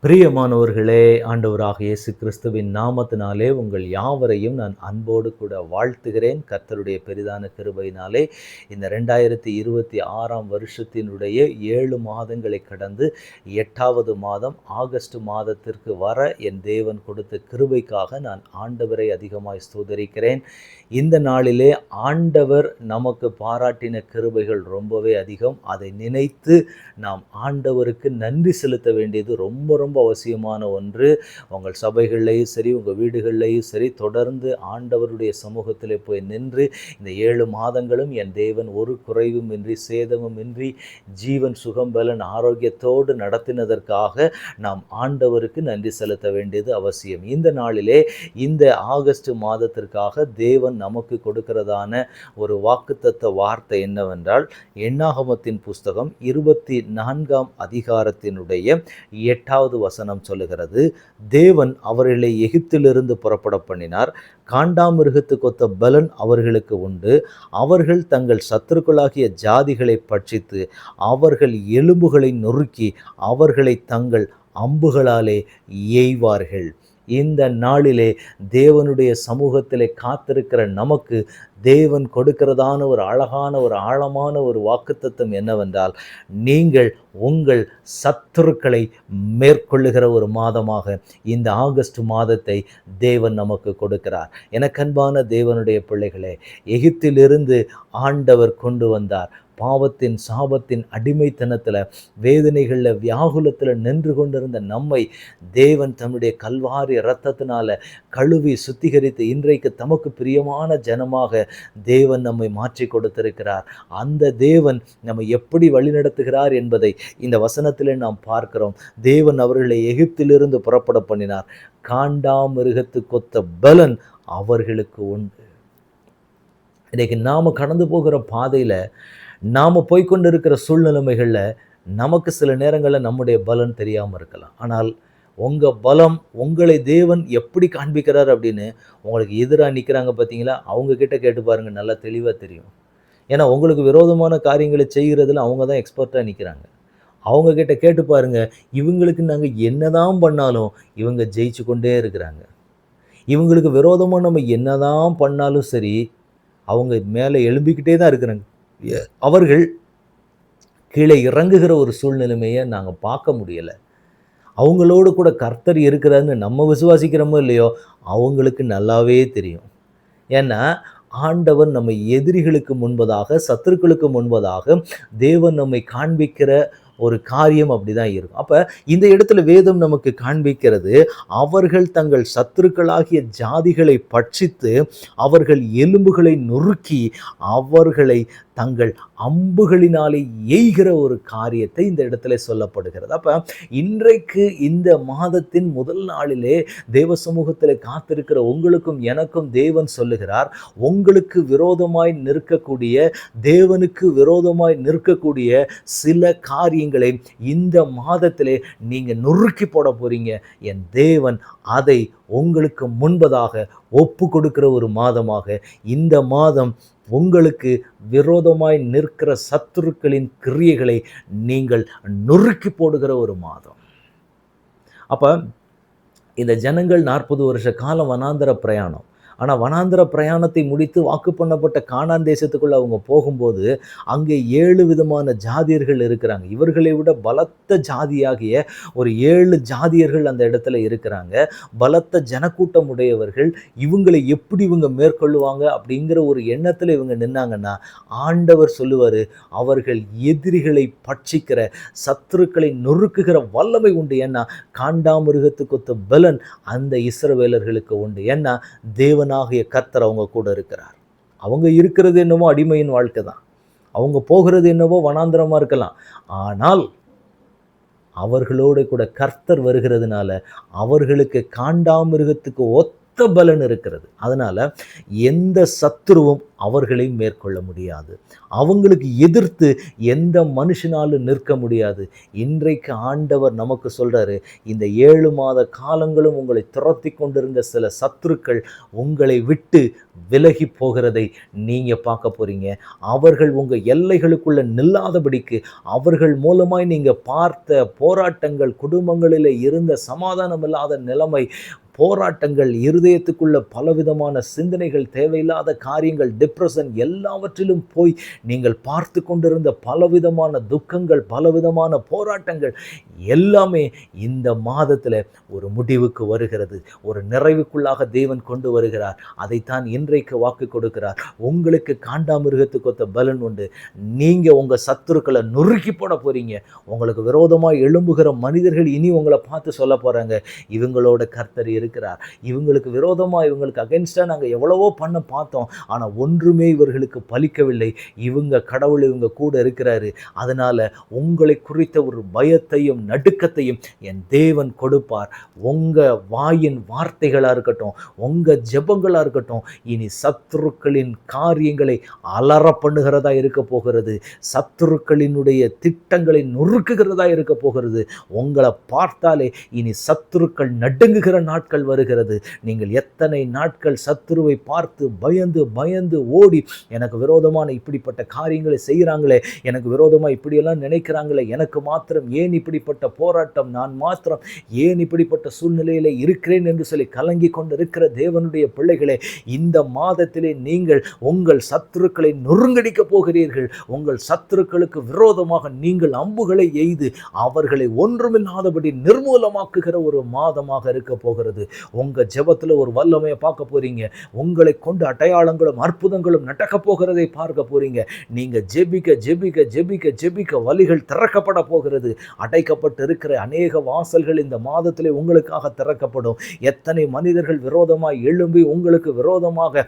பிரியமானவர்களே, ஆண்டவராக இயேசு கிறிஸ்துவின் நாமத்தினாலே உங்கள் யாவரையும் நான் அன்போடு கூட வாழ்த்துகிறேன். கர்த்தருடைய பெரிதான கிருபையினாலே இந்த 2026ஆம் வருஷத்தினுடைய 7 மாதங்களை கடந்து 8வது மாதம் ஆகஸ்ட் மாதத்திற்கு வர என் தேவன் கொடுத்த கிருபைக்காக நான் ஆண்டவரை அதிகமாய் ஸ்தோத்தரிக்கிறேன். இந்த நாளிலே ஆண்டவர் நமக்கு பாராட்டின கிருபைகள் ரொம்பவே அதிகம். அதை நினைத்து நாம் ஆண்டவருக்கு நன்றி செலுத்த வேண்டியது ரொம்ப ரொம்ப அவசியமான ஒன்று. உங்கள் சபைகள்லையும் சரி, உங்கள் வீடுகள்லையும் சரி, தொடர்ந்து ஆண்டவருடைய சமூகத்திலே போய் நின்று இந்த 7 மாதங்களும் என் தேவன் ஒரு குறைவும் இன்றி சேதமும் இன்றி ஜீவன் சுகம் பலன் ஆரோக்கியத்தோடு நடத்தினதற்காக நாம் ஆண்டவருக்கு நன்றி செலுத்த வேண்டியது அவசியம். இந்த நாளிலே இந்த ஆகஸ்ட் மாதத்திற்காக தேவன் நமக்கு கொடுக்கிறதான ஒரு வாக்குத்தத்த வார்த்தை என்னவென்றால், என்னாகமத்தின் புஸ்தகம் 24ஆம் அதிகாரத்தினுடைய 8வது வசனம் சொல்லுகிறது, தேவன் அவர்களை எகிப்திலிருந்து புறப்பட பண்ணினார். காண்டாமிருகத்துக்கு ஒத்த பலன் அவர்களுக்கு உண்டு. அவர்கள் தங்கள் சத்துருக்களாகிய ஜாதிகளை பட்சித்து அவர்கள் எலும்புகளை நொறுக்கி அவர்களை தங்கள் அம்புகளாலே எய்வார்கள். இந்த நாளிலே தேவனுடைய சமூகத்திலே காத்திருக்கிற நமக்கு தேவன் கொடுக்கிறதான ஒரு அழகான ஒரு ஆழமான ஒரு வாக்குத்தத்தம் என்னவென்றால், நீங்கள் உங்கள் சத்துருக்களை மேற்கொள்ளுகிற ஒரு மாதமாக இந்த ஆகஸ்ட் மாதத்தை தேவன் நமக்கு கொடுக்கிறார். எனக்கன்பான தேவனுடைய பிள்ளைகளே, எகிப்திலிருந்து ஆண்டவர் கொண்டு வந்தார். பாவத்தின் சாபத்தின் அடிமைத்தனத்தில் வேதனைகளில் வியாகுலத்தில் நின்று கொண்டிருந்த நம்மை தேவன் தம்முடைய கல்வாரி இரத்தத்தினால கழுவி சுத்திகரித்து இன்றைக்கு தமக்கு பிரியமான ஜனமாக தேவன் நம்மை மாற்றி கொடுத்திருக்கிறார். அந்த தேவன் நம்மை எப்படி வழிநடத்துகிறார் என்பதை இந்த வசனத்திலே நாம் பார்க்கிறோம். தேவன் அவர்களை எகிப்திலிருந்து புறப்பட பண்ணினார். காண்டாமிருகத்துக்கொத்த பலன் அவர்களுக்கு உண்டு. இன்றைக்கு நாம் கடந்து போகிற பாதையில், நாம் போய்கொண்டு இருக்கிற சூழ்நிலைமைகளில் நமக்கு சில நேரங்களில் நம்முடைய பலன் தெரியாமல் இருக்கலாம். ஆனால் உங்கள் பலம் உங்களை தேவன் எப்படி காண்பிக்கிறார் அப்படின்னு உங்களுக்கு எதிராக நிற்கிறாங்க பார்த்தீங்களா, அவங்கக்கிட்ட கேட்டு பாருங்கள், நல்லா தெளிவாக தெரியும். ஏன்னா உங்களுக்கு விரோதமான காரியங்களை செய்கிறதுல அவங்க தான் எக்ஸ்பர்ட்டாக நிற்கிறாங்க. அவங்கக்கிட்ட கேட்டு பாருங்கள், இவங்களுக்கு நாங்கள் என்னதான் பண்ணாலும் இவங்க ஜெயிச்சு கொண்டே இருக்கிறாங்க. இவங்களுக்கு விரோதமாக நம்ம என்னதான் பண்ணாலும் சரி, அவங்க மேலே எழும்பிக்கிட்டே தான் இருக்கிறாங்க. அவர்கள் கீழே இறங்குகிற ஒரு சூழ்நிலைமையை நாங்கள் பார்க்க முடியலை. அவங்களோடு கூட கர்த்தர் இருக்கிறாருன்னு நம்ம விசுவாசிக்கிறோமோ இல்லையோ, அவங்களுக்கு நல்லாவே தெரியும். ஏன்னா ஆண்டவர் நம்ம எதிரிகளுக்கு முன்பதாக, சத்துருக்களுக்கு முன்பதாக தேவன் நம்மை காண்பிக்கிற ஒரு காரியம் அப்படிதான் இருக்கும். அப்போ இந்த இடத்துல வேதம் நமக்கு காண்பிக்கிறது, அவர்கள் தங்கள் சத்துருக்களாகிய ஜாதிகளை பட்சித்து அவர்கள் எலும்புகளை நொறுக்கி அவர்களை தங்கள் அம்புகளினாலே எய்கிற ஒரு காரியத்தை இந்த இடத்துல சொல்லப்படுகிறது. அப்போ இன்றைக்கு இந்த மாதத்தின் முதல் நாளிலே தேவ சமூகத்தில் காத்திருக்கிற உங்களுக்கும் எனக்கும் தேவன் சொல்லுகிறார், உங்களுக்கு விரோதமாய் நிற்கக்கூடிய, தேவனுக்கு விரோதமாய் நிற்கக்கூடிய சில காரியங்களை இந்த மாதத்திலே நீங்கள் நொறுக்கி போட போறீங்க. என் தேவன் அதை உங்களுக்கு முன்பதாக ஒப்பு கொடுக்கிற ஒரு மாதமாக இந்த மாதம் உங்களுக்கு விரோதமாய் நிற்கிற சத்துருக்களின் கிரியைகளை நீங்கள் நொறுக்கி போடுகிற ஒரு மாதம். அப்போ இந்த ஜனங்கள் 40 வருஷ காலம் வனாந்தர பிரயாணம். ஆனால் வனாந்தர பிரயாணத்தை முடித்து வாக்கு பண்ணப்பட்ட கானான் தேசத்துக்குள்ளே அவங்க போகும்போது அங்கே 7 விதமான ஜாதியர்கள் இருக்கிறாங்க. இவர்களை விட பலத்த ஜாதியாகிய ஒரு 7 ஜாதியர்கள் அந்த இடத்துல இருக்கிறாங்க. பலத்த ஜனக்கூட்டம் உடையவர்கள். இவங்களை எப்படி இவங்க மேற்கொள்ளுவாங்க அப்படிங்கிற ஒரு எண்ணத்தில் இவங்க நின்னாங்கன்னா, ஆண்டவர் சொல்லுவார், அவர்கள் எதிரிகளை பட்சிக்கிற, சத்துருக்களை நொறுக்குகிற வல்லமை உண்டு. ஏன்னா காண்டாமிருகத்துக்கொத்த பலன் அந்த இஸ்ரவேலர்களுக்கு உண்டு. ஏன்னா தேவன் கர்த்தர் அவங்க கூட இருக்கிறார். அவங்க இருக்கிறது என்னவோ அடிமையின் வாழ்க்கை தான், அவங்க போகிறது என்னவோ வனாந்திரமா இருக்கலாம். ஆனால் அவர்களோடு கூட கர்த்தர் வருகிறதுனால அவர்களுக்கு காண்டாமிருகத்துக்கு ஒத்த பலன் இருக்கிறது. அதனால எந்த சத்துருவும் அவர்களையும் மேற்கொள்ள முடியாது. அவங்களுக்கு எதிர்த்து எந்த மனுஷனாலும் நிற்க முடியாது. இன்றைக்கு ஆண்டவர் நமக்கு சொல்றாரு, இந்த 7 மாத காலங்களும் உங்களை துரத்தி கொண்டிருந்த சில சத்துருக்கள் உங்களை விட்டு விலகி போகிறதை நீங்க பார்க்க போறீங்க. அவர்கள் உங்க எல்லைகளுக்குள்ள நில்லாதபடிக்கு அவர்கள் மூலமாய் நீங்க பார்த்த போராட்டங்கள், குடும்பங்களிலே இருந்த சமாதானம் இல்லாத நிலைமை, போராட்டங்கள், இருதயத்துக்குள்ள பலவிதமான சிந்தனைகள், தேவையில்லாத காரியங்கள், டிப்ரெஷன் எல்லாவற்றிலும் போய் நீங்கள் பார்த்து கொண்டிருந்த பலவிதமான துக்கங்கள், பலவிதமான போராட்டங்கள் எல்லாமே இந்த மாதத்தில் ஒரு முடிவுக்கு வருகிறது. ஒரு நிறைவுக்குள்ளாக தேவன் கொண்டு வருகிறார். அதைத்தான் இன்றைக்கு வாக்கு கொடுக்கிறார். உங்களுக்கு காண்டாமிருகத்துக்கு ஒத்த பலன் உண்டு. நீங்க உங்க சத்துருக்களை நொறுக்கி போட போறீங்க. உங்களுக்கு விரோதமாக எழும்புகிற மனிதர்கள் இனி உங்களை பார்த்து சொல்ல போறாங்க, இவங்களோட கர்த்தர் இருக்கிறார். இவங்களுக்கு விரோதமாக, இவங்களுக்கு அகைன்ஸ்டாக நாங்கள் எவ்வளவோ பண்ண பார்த்தோம், ஆனால் ஒன்றுமே இவர்களுக்கு பலிக்கவில்லை. இவங்க கடவுள் இவங்க கூட இருக்கிறாரு. அதனால உங்களை குறித்த ஒரு பயத்தையும் நடுக்கத்தையும் என் தேவன் கொடுப்பார். உங்க வாயின் வார்த்தைகளாக இருக்கட்டும், உங்க ஜெபங்களாக இருக்கட்டும், இனி சத்துருக்களின் காரியங்களை அலற பண்ணுகிறதா இருக்க போகிறது. சத்துருக்களினுடைய திட்டங்களை நொறுக்குகிறதா இருக்க போகிறது. உங்களை பார்த்தாலே இனி சத்துருக்கள் நடுங்குகிற நாட்கள் வருகிறது. நீங்கள் எத்தனை நாட்கள் சத்துருவை பார்த்து பயந்து பயந்து ஓடி, எனக்கு விரோதமான இப்படிப்பட்ட காரியங்களை செய்கிறாங்களே, எனக்கு விரோதமாக இப்படியெல்லாம் நினைக்கிறாங்களே, எனக்கு மாத்திரம் ஏன் இப்படிப்பட்ட போராட்டம், நான் மாத்திரம் ஏன் இப்படிப்பட்ட சூழ்நிலையில் இருக்கிறேன் என்று சொல்லி கலங்கி கொண்டிருக்கிற தேவனுடைய பிள்ளைகளே, இந்த மாதத்திலே நீங்கள் உங்கள் சத்துருக்களை நொறுங்கடிக்க போகிறீர்கள். உங்கள் சத்துருக்களுக்கு விரோதமாக நீங்கள் அம்புகளை எய்து அவர்களை ஒன்றுமில்லாதபடி நிர்மூலமாக்குகிற ஒரு மாதமாக இருக்க போகிறது. உங்க ஜெபத்தில் ஒரு வல்லமையை பார்க்க போறீங்க. உங்களை கொண்டு அடையாளங்களும் அற்புதங்களும் நடக்க போகிறதை பார்க்க போறீங்க. நீங்க ஜெபிக்க ஜெபிக்க ஜெபிக்க ஜெபிக்க வழிகள் திறக்கப்பட போகிறது. அடைக்கப்பட்டு இருக்கிற அநேக வாசல்கள் இந்த மாதத்திலே உங்களுக்காக திறக்கப்படும். எத்தனை மனிதர்கள் விரோதமாக எழும்பி உங்களுக்கு விரோதமாக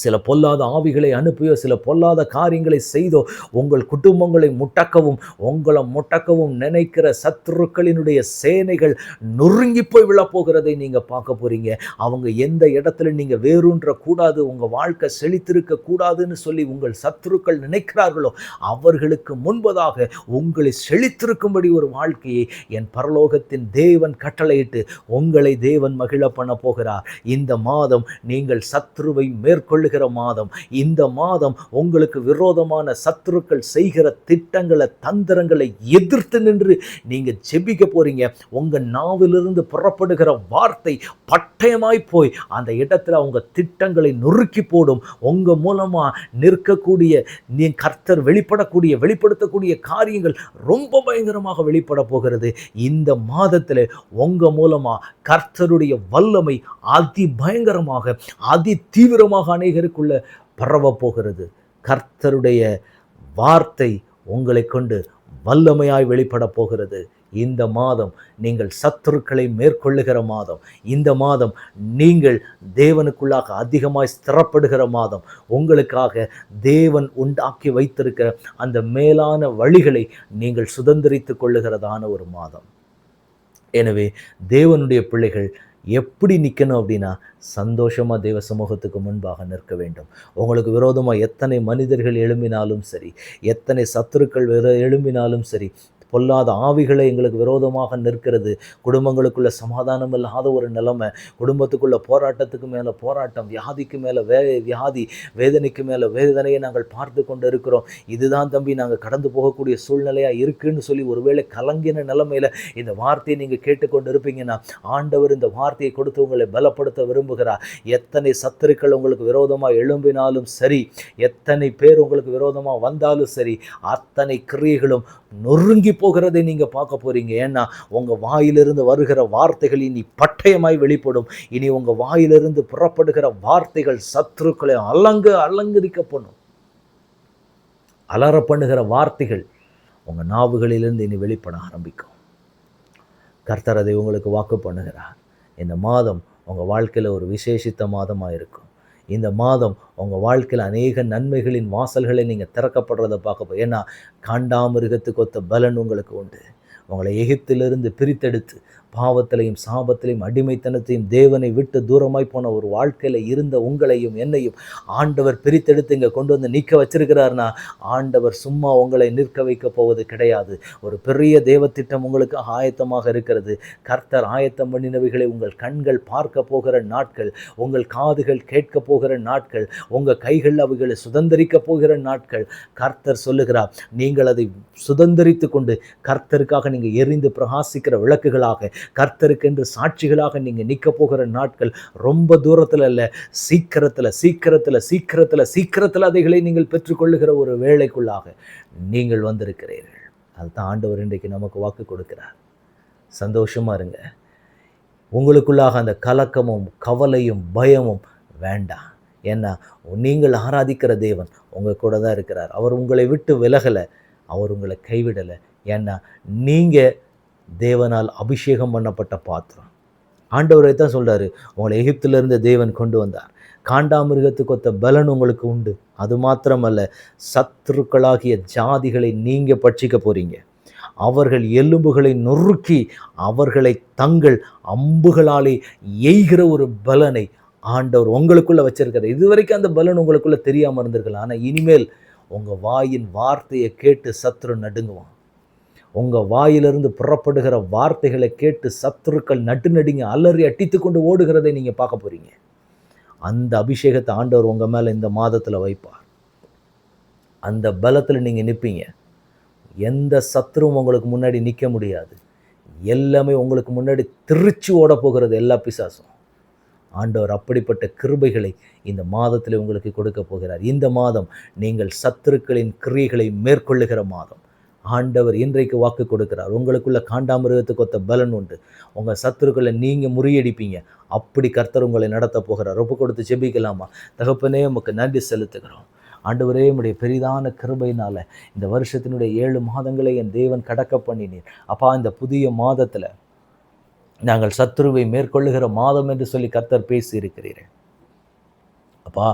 சில பொல்லாத ஆவிகளை அனுப்பியோ, சில பொல்லாத காரியங்களை செய்தோ உங்கள் குடும்பங்களை முட்டக்கவும், உங்களை முட்டக்கவும் நினைக்கிற சத்துருக்களினுடைய சேனைகள் நொறுங்கி போய் விழப்போகிறதை நீங்க பார்க்க போறீங்க. அவங்க எந்த இடத்துல நீங்க வேரூன்ற கூடாது, உங்க வாழ்க்கை செழித்திருக்க கூடாதுன்னு சொல்லி உங்கள் சத்துருக்கள் நினைக்கிறார்களோ, அவர்களுக்கு முன்பதாக உங்களை செழித்திருக்கும்படி ஒரு வாழ்க்கையை என் பரலோகத்தின் தேவன் கட்டளையிட்டு உங்களை தேவன் மகிழ பண்ண போகிறார். இந்த மாதம் நீங்கள் சத்துருவை மேற்கொள்ள மாதம். இந்த மாதம் உங்களுக்கு விரோதமான சத்துருக்கள் செய்கிற திட்டங்களை, தந்திரங்களை எதிர்த்து நின்று நீங்க ஜெபிக்க போறீங்க. உங்க நாவிலிருந்து புறப்படுகிற வார்த்தை பட்டயமாய் போய் அந்த இடத்துல உங்க திட்டங்களை நொறுக்கி போடும். உங்க மூலமா நிற்கக்கூடிய கர்த்தர் வெளிப்படுத்தக்கூடிய காரியங்கள் ரொம்ப பயங்கரமாக வெளிப்பட போகிறது. இந்த மாதத்தில் உங்க மூலமா கர்த்தருடைய வல்லமை அதி பயங்கரமாக, அதி தீவிரமாக அநேகருக்குள்ள பரவ போகிறது. கர்த்தருடைய வார்த்தை உங்களை கொண்டு வல்லமையாய் வெளிப்பட போகிறது. இந்த மாதம் நீங்கள் சத்துருக்களை மேற்கொள்ளுகிற மாதம். இந்த மாதம் நீங்கள் தேவனுக்குள்ளாக அதிகமாய் ஸ்திரப்படுகிற மாதம். உங்களுக்காக தேவன் உண்டாக்கி வைத்திருக்கிற அந்த மேலான வழிகளை நீங்கள் சுதந்திரித்துக் கொள்ளுகிறதான ஒரு மாதம். எனவே தேவனுடைய பிள்ளைகள் எப்படி நிற்கணும் அப்படின்னா, சந்தோஷமாக தேவ சமூகத்துக்கு முன்பாக நிற்க வேண்டும். உங்களுக்கு விரோதமாக எத்தனை மனிதர்கள் எழும்பினாலும் சரி, எத்தனை சத்துருக்கள் எழும்பினாலும் சரி, பொல்லாத ஆவிகளை எங்களுக்கு விரோதமாக நிற்கிறது. குடும்பங்களுக்குள்ள சமாதானம் இல்லாத ஒரு நிலைமை, குடும்பத்துக்குள்ள போராட்டத்துக்கு மேலே போராட்டம், வியாதிக்கு மேலே வியாதி, வேதனைக்கு மேலே வேதனையை நாங்கள் பார்த்து கொண்டு இருக்கிறோம். இதுதான் தம்பி நாங்கள் கடந்து போகக்கூடிய சூழ்நிலையாக இருக்குன்னு சொல்லி ஒருவேளை கலங்கின நிலைமையில் இந்த வார்த்தையை நீங்கள் கேட்டுக்கொண்டு இருப்பீங்கன்னா, ஆண்டவர் இந்த வார்த்தையை கொடுத்து உங்களை பலப்படுத்த விரும்புகிறார். எத்தனை சத்துருக்கள் உங்களுக்கு விரோதமாக எழும்பினாலும் சரி, எத்தனை பேர் உங்களுக்கு விரோதமாக வந்தாலும் சரி, அத்தனை கிரியைகளும் நொறுங்கி போகிறதை நீங்க பார்க்க போறீங்க. ஏன்னா உங்க வாயிலிருந்து வருகிற வார்த்தைகள் இனி பட்டயமாய் வெளிப்படும். இனி உங்க வாயிலிருந்து புறப்படுகிற வார்த்தைகள் சத்துருக்களை அலங்கரிக்க பண்ணும். அலற பண்ணுகிற வார்த்தைகள் உங்க நாவுகளிலிருந்து இனி வெளிப்பட ஆரம்பிக்கும். கர்த்தர் அதை உங்களுக்கு வாக்கு பண்ணுகிறார். இந்த மாதம் உங்க வாழ்க்கையில ஒரு விசேஷித்த மாதமா இருக்கும். இந்த மாதம் உங்கள் வாழ்க்கையில் அநேக நன்மைகளின் வாசல்களை நீங்கள் திறக்கப்படுறதை பார்க்க. ஏன்னா காண்டாமிருகத்துக்கு ஒத்த பலன் உங்களுக்கு உண்டு. உங்களை எகிப்திலிருந்து பிரித்தெடுத்து பாவத்திலையும் சாபத்திலையும் அடிமைத்தனத்தையும் தேவனை விட்டு தூரமாய் போன ஒரு வாழ்க்கையில் இருந்த உங்களையும் என்னையும் ஆண்டவர் பிரித்தெடுத்து இங்கே கொண்டு வந்து நிற்க வச்சிருக்கிறார்னா ஆண்டவர் சும்மா உங்களை நிற்க வைக்க போவது கிடையாது. ஒரு பெரிய தேவத்திட்டம் உங்களுக்கு ஆயத்தமாக இருக்கிறது. கர்த்தர் ஆயத்தம் பண்ணினவைகளை உங்கள் கண்கள் பார்க்க போகிற நாட்கள், உங்கள் காதுகள் கேட்க போகிற நாட்கள், உங்கள் கைகள் அவைகளை சுதந்திரிக்க போகிற நாட்கள். கர்த்தர் சொல்லுகிறார், நீங்கள் அதை சுதந்திரித்து கொண்டு கர்த்தருக்காக நீங்கள் எரிந்து பிரகாசிக்கிற விளக்குகளாக, கர்த்தருக்கென்று சாட்சிகளாக நீங்கள் நிற்க போகிற நாட்கள் ரொம்ப தூரத்தில் அல்ல, சீக்கிரத்தில் சீக்கிரத்தில் சீக்கிரத்தில் சீக்கிரத்தில் அதைகளை நீங்கள் பெற்றுக்கொள்ளுகிற ஒரு வேளைக்குள்ளாக நீங்கள் வந்திருக்கிறீர்கள். அதுதான் ஆண்டவர் இன்றைக்கு நமக்கு வாக்கு கொடுக்கிறார். சந்தோஷமா இருங்க. உங்களுக்குள்ளாக அந்த கலக்கமும் கவலையும் பயமும் வேண்டாம். ஏன்னா நீங்கள் ஆராதிக்கிற தேவன் உங்கள் கூட தான் இருக்கிறார். அவர் உங்களை விட்டு விலகலை, அவர் உங்களை கைவிடலை. ஏன்னா நீங்கள் தேவனால் அபிஷேகம் பண்ணப்பட்ட பாத்திரம். ஆண்டவரை தான் சொல்கிறாரு, உங்களை எகிப்திலிருந்து தேவன் கொண்டு வந்தார். காண்டாமிருகத்துக்கு ஒத்த பலன் உங்களுக்கு உண்டு. அது மாத்திரமல்ல, சத்துருக்களாகிய ஜாதிகளை நீங்கள் பட்சிக்க போகிறீங்க. அவர்கள் எலும்புகளை நொறுக்கி அவர்களை தங்கள் அம்புகளாலே எய்கிற ஒரு பலனை ஆண்டவர் உங்களுக்குள்ள வச்சிருக்கிறார். இதுவரைக்கும் அந்த பலன் உங்களுக்குள்ள தெரியாமல் இருந்திருக்கலாம். ஆனால் இனிமேல் உங்கள் வாயின் வார்த்தையை கேட்டு சத்துரு நடுங்குவான். உங்கள் வாயிலிருந்து புறப்படுகிற வார்த்தைகளை கேட்டு சத்துருக்கள் நடுநடுங்க அலறி அட்டித்து கொண்டு ஓடுகிறதை நீங்கள் பார்க்க போகிறீங்க. அந்த அபிஷேகத்தை ஆண்டவர் உங்கள் மேலே இந்த மாதத்தில் வைப்பார். அந்த பலத்தில் நீங்கள் நிற்பீங்க. எந்த சத்துருவும் உங்களுக்கு முன்னாடி நிற்க முடியாது. எல்லாமே உங்களுக்கு முன்னாடி திருச்சி ஓட போகிறது எல்லா பிசாசும். ஆண்டவர் அப்படிப்பட்ட கிருபைகளை இந்த மாதத்தில் உங்களுக்கு கொடுக்க போகிறார். இந்த மாதம் நீங்கள் சத்துருக்களின் கிரியைகளை மேற்கொள்ளுகிற மாதம். ஆண்டவர் இன்றைக்கு வாக்கு கொடுக்கிறார். உங்களுக்குள்ள காண்டாமிருகத்துக்கு ஒத்த பலன் உண்டு. உங்கள் சத்துருக்களை நீங்கள் முறியடிப்பீங்க. அப்படி கர்த்தர் உங்களை நடத்த போகிறார். ஒப்பு கொடுத்து ஜெபிக்கலாமா? தகப்பனே, உமக்கு நன்றி செலுத்துகிறோம். ஆண்டவரே, உம்முடைய பெரிதான கிருபையினால் இந்த வருஷத்தினுடைய 7 மாதங்களை என் தேவன் கடக்க பண்ணினீர். அப்பா, இந்த புதிய மாதத்தில் நாங்கள் சத்துருவை மேற்கொள்ளுகிற மாதம் என்று சொல்லி கர்த்தர் பேசி இருக்கிறீர்கள். அப்பா,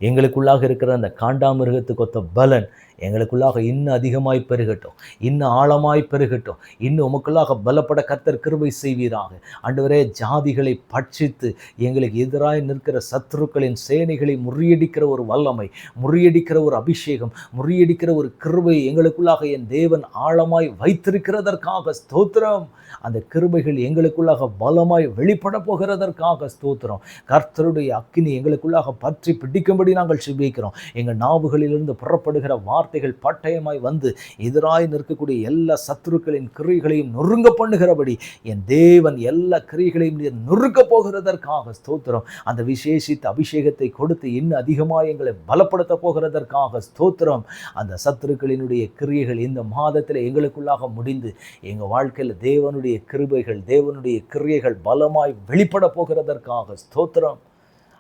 எங்களுக்குள்ளாக இருக்கிற அந்த காண்டாமிருகத்துக்கு ஒத்த பலன் எங்களுக்குள்ளாக இன்னும் அதிகமாய் பெருகட்டும், இன்னும் ஆழமாய் பெருகட்டும். இன்னும் உமக்குள்ளாக பலப்பட கர்த்தர் கிருபை செய்வீராக. ஆண்டவரே, ஜாதிகளை பட்சித்து எங்களுக்கு எதிராய் நிற்கிற சத்துருக்களின் சேனைகளை முறியடிக்கிற ஒரு வல்லமை, முறியடிக்கிற ஒரு அபிஷேகம், முறியடிக்கிற ஒரு கிருபை எங்களுக்குள்ளாக என் தேவன் ஆழமாய் வைத்திருக்கிறதற்காக ஸ்தோத்திரம். அந்த கிருபைகள் எங்களுக்குள்ளாக பலமாய் வெளிப்பட போகிறதற்காக ஸ்தோத்திரம். கர்த்தருடைய அக்கினி எங்களுக்குள்ளாக பற்றி பிடிக்கும்படி நாங்கள் செபிக்கிறோம். எங்கள் நாவுகளிலிருந்து புறப்படுகிற வார்த்தைகள் பட்டயமாய் வந்து எதிராய் நிற்கக்கூடிய எல்லா சத்துருக்களின் கிரியைகளையும் நொறுங்க பண்ணுகிறபடி என் தேவன் எல்லா கிரியைகளையும் நீர் நொறுக்க போகிறதற்காக ஸ்தோத்திரம். அந்த விசேஷித்த அபிஷேகத்தை கொடுத்து இன்னும் அதிகமாக எங்களை பலப்படுத்த போகிறதற்காக ஸ்தோத்திரம். அந்த சத்துருக்களினுடைய கிரியைகள் இந்த மாதத்தில் எங்களுக்குள்ளாக முடிந்து எங்கள் வாழ்க்கையில் தேவனுடைய கிருபைகள், தேவனுடைய கிரியைகள் பலமாய் வெளிப்பட போகிறதற்காக ஸ்தோத்திரம்.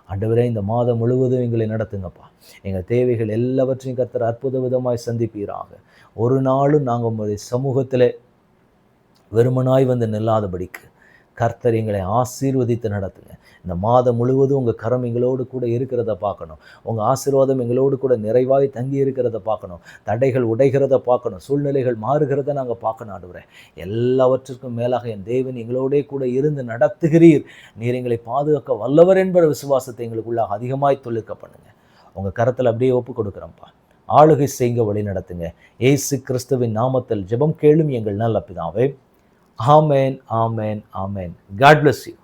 ஆண்டவரே, இந்த மாதம் முழுவதும் எங்களை நடத்துங்கப்பா. எங்கள் தேவைகள் எல்லாவற்றையும் கர்த்தர் அற்புத விதமாய் சந்திப்பீராக. ஒரு நாளும் நாங்கள் உங்களுடைய சமூகத்தில் வெறுமனாய் வந்து நில்லாதபடிக்கு கர்த்தர் எங்களை ஆசீர்வதித்து நடத்துங்க. இந்த மாதம் முழுவதும் உங்கள் கரம் எங்களோடு கூட இருக்கிறத பார்க்கணும். உங்கள் ஆசீர்வாதம் எங்களோடு கூட நிறைவாய் தங்கி இருக்கிறத பார்க்கணும். தடைகள் உடைகிறத பார்க்கணும். சூழ்நிலைகள் மாறுகிறத நாங்கள் பார்க்கணும். ஆண்டவரே, எல்லாவற்றிற்கும் மேலாக என் தேவன் எங்களோடே கூட இருந்து நடத்துகிறீர். நீர் எங்களை பாதுகாக்க வல்லவர் என்பற விசுவாசத்தை எங்களுக்குள்ளாக அதிகமாய் தொழிற்க பண்ணுங்க. உங்கள் கரத்தில் அப்படியே ஒப்பு கொடுக்குறோம்ப்பா. ஆளுகை செய்க, வழி நடத்துங்க. இயேசு கிறிஸ்துவின் நாமத்தில் ஜெபம் கேளும் எங்கள் நல்ல பிதாவே. ஆமென், ஆமென், ஆமென். God bless you.